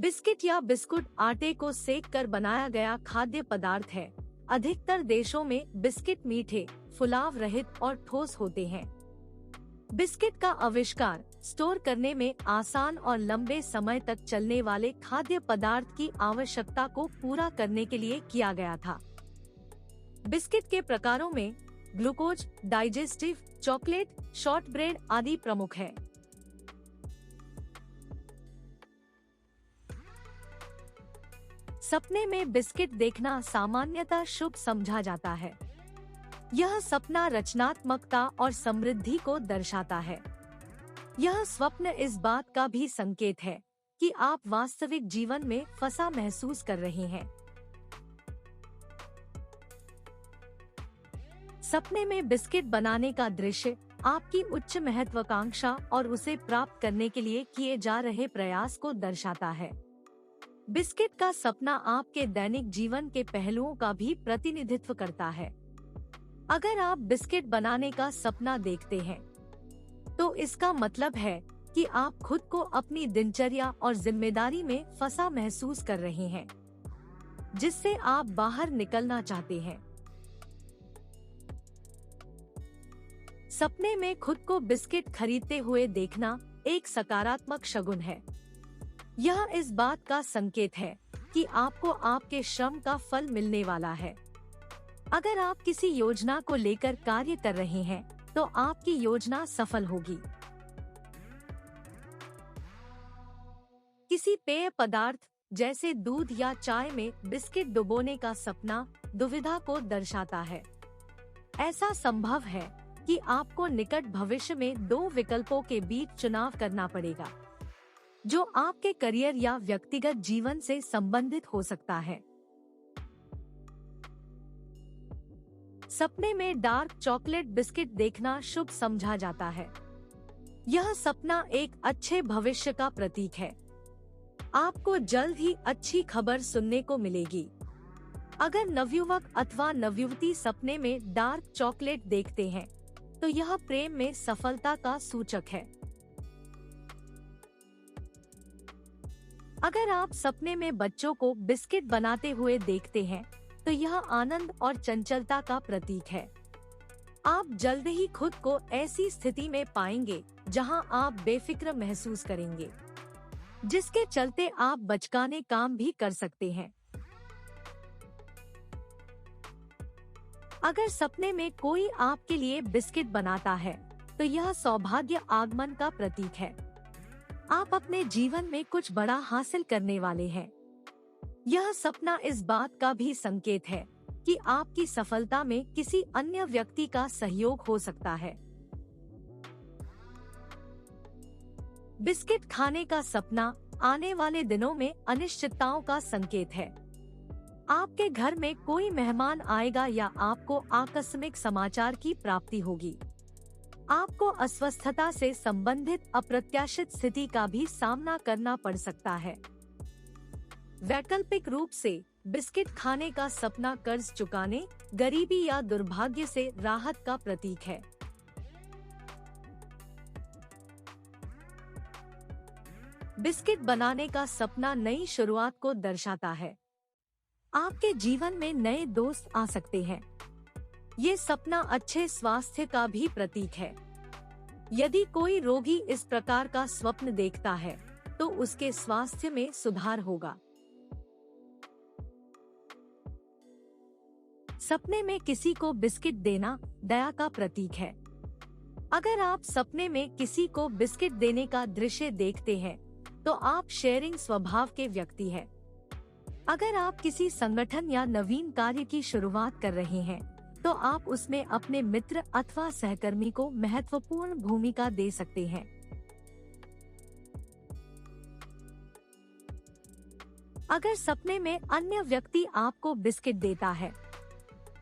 Biscuit या biscuit आटे को सेक कर बनाया गया खाद्य पदार्थ है। अधिकतर देशों में बिस्किट मीठे, फुलाव रहित और ठोस होते हैं। बिस्किट का आविष्कार स्टोर करने में आसान और लंबे समय तक चलने वाले खाद्य पदार्थ की आवश्यकता को पूरा करने के लिए किया गया था। बिस्किट के प्रकारों में ग्लूकोज, डाइजेस्टिव, चॉकलेट, शॉर्टब्रेड आदि प्रमुख है। सपने में बिस्किट देखना सामान्यतः शुभ समझा जाता है। यह सपना रचनात्मकता और समृद्धि को दर्शाता है। यह स्वप्न इस बात का भी संकेत है कि आप वास्तविक जीवन में फंसा महसूस कर रहे हैं। सपने में बिस्किट बनाने का दृश्य आपकी उच्च महत्वाकांक्षा और उसे प्राप्त करने के लिए किए जा रहे प्रयास को दर्शाता है। बिस्किट का सपना आपके दैनिक जीवन के पहलुओं का भी प्रतिनिधित्व करता है। अगर आप बिस्किट बनाने का सपना देखते हैं, तो इसका मतलब है कि आप खुद को अपनी दिनचर्या और जिम्मेदारी में फंसा महसूस कर रहे हैं, जिससे आप बाहर निकलना चाहते हैं। सपने में खुद को बिस्किट खरीदते हुए देखना एक सकारात्मक शगुन है। यह इस बात का संकेत है कि आपको आपके श्रम का फल मिलने वाला है। अगर आप किसी योजना को लेकर कार्य कर रहे हैं, तो आपकी योजना सफल होगी। किसी पेय पदार्थ जैसे दूध या चाय में बिस्किट डुबोने का सपना दुविधा को दर्शाता है। ऐसा संभव है कि आपको निकट भविष्य में दो विकल्पों के बीच चुनाव करना पड़ेगा, जो आपके करियर या व्यक्तिगत जीवन से संबंधित हो सकता है। सपने में डार्क चॉकलेट बिस्किट देखना शुभ समझा जाता है। यह सपना एक अच्छे भविष्य का प्रतीक है। आपको जल्द ही अच्छी खबर सुनने को मिलेगी। अगर नवयुवक अथवा नवयुवती सपने में डार्क चॉकलेट देखते हैं, तो यह प्रेम में सफलता का सूचक है। अगर आप सपने में बच्चों को बिस्किट बनाते हुए देखते हैं, तो यह आनंद और चंचलता का प्रतीक है। आप जल्द ही खुद को ऐसी स्थिति में पाएंगे जहां आप बेफिक्र महसूस करेंगे, जिसके चलते आप बचकाने काम भी कर सकते हैं। अगर सपने में कोई आपके लिए बिस्किट बनाता है, तो यह सौभाग्य आगमन का प्रतीक है। आप अपने जीवन में कुछ बड़ा हासिल करने वाले हैं। यह सपना इस बात का भी संकेत है कि आपकी सफलता में किसी अन्य व्यक्ति का सहयोग हो सकता है। बिस्किट खाने का सपना आने वाले दिनों में अनिश्चितताओं का संकेत है। आपके घर में कोई मेहमान आएगा या आपको आकस्मिक समाचार की प्राप्ति होगी। आपको अस्वस्थता से संबंधित अप्रत्याशित स्थिति का भी सामना करना पड़ सकता है। वैकल्पिक रूप से बिस्किट खाने का सपना कर्ज चुकाने, गरीबी या दुर्भाग्य से राहत का प्रतीक है। बिस्किट बनाने का सपना नई शुरुआत को दर्शाता है। आपके जीवन में नए दोस्त आ सकते हैं। ये सपना अच्छे स्वास्थ्य का भी प्रतीक है। यदि कोई रोगी इस प्रकार का स्वप्न देखता है, तो उसके स्वास्थ्य में सुधार होगा। सपने में किसी को बिस्किट देना दया का प्रतीक है। अगर आप सपने में किसी को बिस्किट देने का दृश्य देखते हैं, तो आप शेयरिंग स्वभाव के व्यक्ति हैं। अगर आप किसी संगठन या नवीन कार्य की शुरुआत कर रहे हैं, तो आप उसमें अपने मित्र अथवा सहकर्मी को महत्वपूर्ण भूमिका दे सकते हैं। अगर सपने में अन्य व्यक्ति आपको बिस्किट देता है,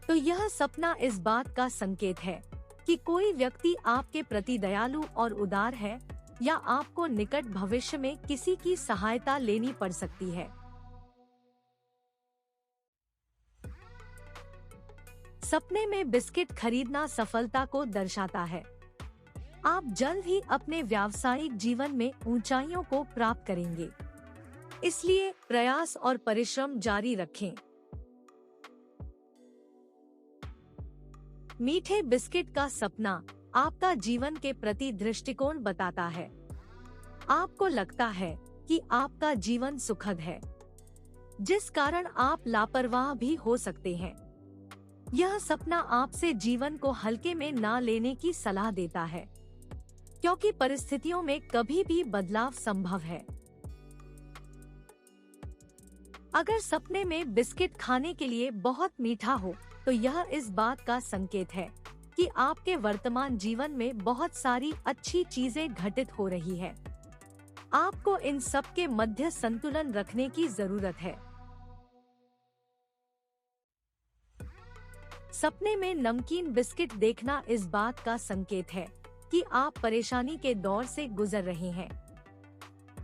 तो यह सपना इस बात का संकेत है कि कोई व्यक्ति आपके प्रति दयालु और उदार है, या आपको निकट भविष्य में किसी की सहायता लेनी पड़ सकती है। सपने में बिस्किट खरीदना सफलता को दर्शाता है। आप जल्द ही अपने व्यावसायिक जीवन में ऊंचाइयों को प्राप्त करेंगे। इसलिए प्रयास और परिश्रम जारी रखें। मीठे बिस्किट का सपना आपका जीवन के प्रति दृष्टिकोण बताता है। आपको लगता है कि आपका जीवन सुखद है, जिस कारण आप लापरवाह भी हो सकते हैं। यह सपना आपसे जीवन को हल्के में ना लेने की सलाह देता है, क्योंकि परिस्थितियों में कभी भी बदलाव संभव है। अगर सपने में बिस्किट खाने के लिए बहुत मीठा हो, तो यह इस बात का संकेत है कि आपके वर्तमान जीवन में बहुत सारी अच्छी चीजें घटित हो रही है। आपको इन सब के मध्य संतुलन रखने की जरूरत है। सपने में नमकीन बिस्किट देखना इस बात का संकेत है कि आप परेशानी के दौर से गुजर रहे हैं,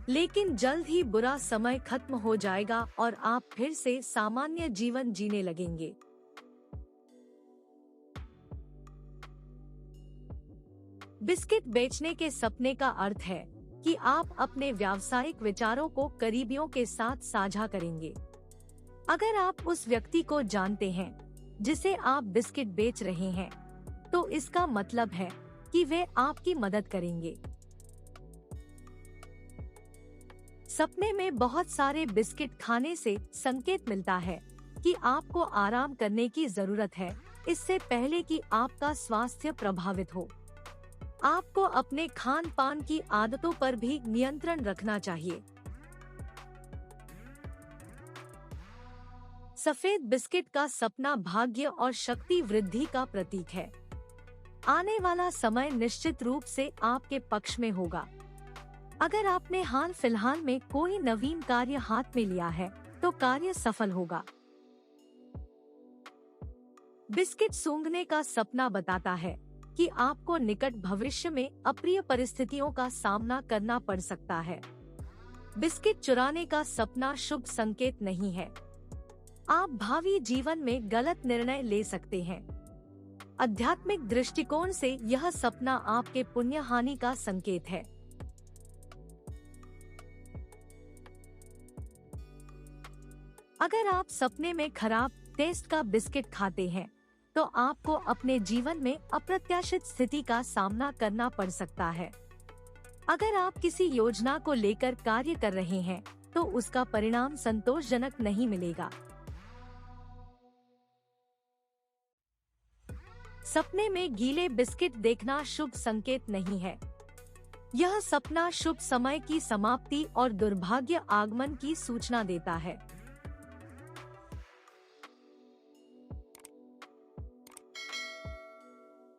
लेकिन जल्द ही बुरा समय खत्म हो जाएगा और आप फिर से सामान्य जीवन जीने लगेंगे। बिस्किट बेचने के सपने का अर्थ है कि आप अपने व्यावसायिक विचारों को करीबियों के साथ साझा करेंगे। अगर आप उस व्यक्ति को जानते हैं जिसे आप बिस्किट बेच रहे हैं, तो इसका मतलब है कि वे आपकी मदद करेंगे। सपने में बहुत सारे बिस्किट खाने से संकेत मिलता है कि आपको आराम करने की जरूरत है, इससे पहले कि आपका स्वास्थ्य प्रभावित हो। आपको अपने खान पान की आदतों पर भी नियंत्रण रखना चाहिए। सफेद बिस्किट का सपना भाग्य और शक्ति वृद्धि का प्रतीक है। आने वाला समय निश्चित रूप से आपके पक्ष में होगा। अगर आपने हाल फिलहाल में कोई नवीन कार्य हाथ में लिया है, तो कार्य सफल होगा। बिस्किट सूंघने का सपना बताता है कि आपको निकट भविष्य में अप्रिय परिस्थितियों का सामना करना पड़ सकता है। बिस्किट चुराने का सपना शुभ संकेत नहीं है। आप भावी जीवन में गलत निर्णय ले सकते हैं। आध्यात्मिक दृष्टिकोण से यह सपना आपके पुण्य हानि का संकेत है। अगर आप सपने में खराब टेस्ट का बिस्किट खाते हैं, तो आपको अपने जीवन में अप्रत्याशित स्थिति का सामना करना पड़ सकता है। अगर आप किसी योजना को लेकर कार्य कर रहे हैं, तो उसका परिणाम संतोषजनक नहीं मिलेगा। सपने में गीले बिस्किट देखना शुभ संकेत नहीं है। यह सपना शुभ समय की समाप्ति और दुर्भाग्य आगमन की सूचना देता है।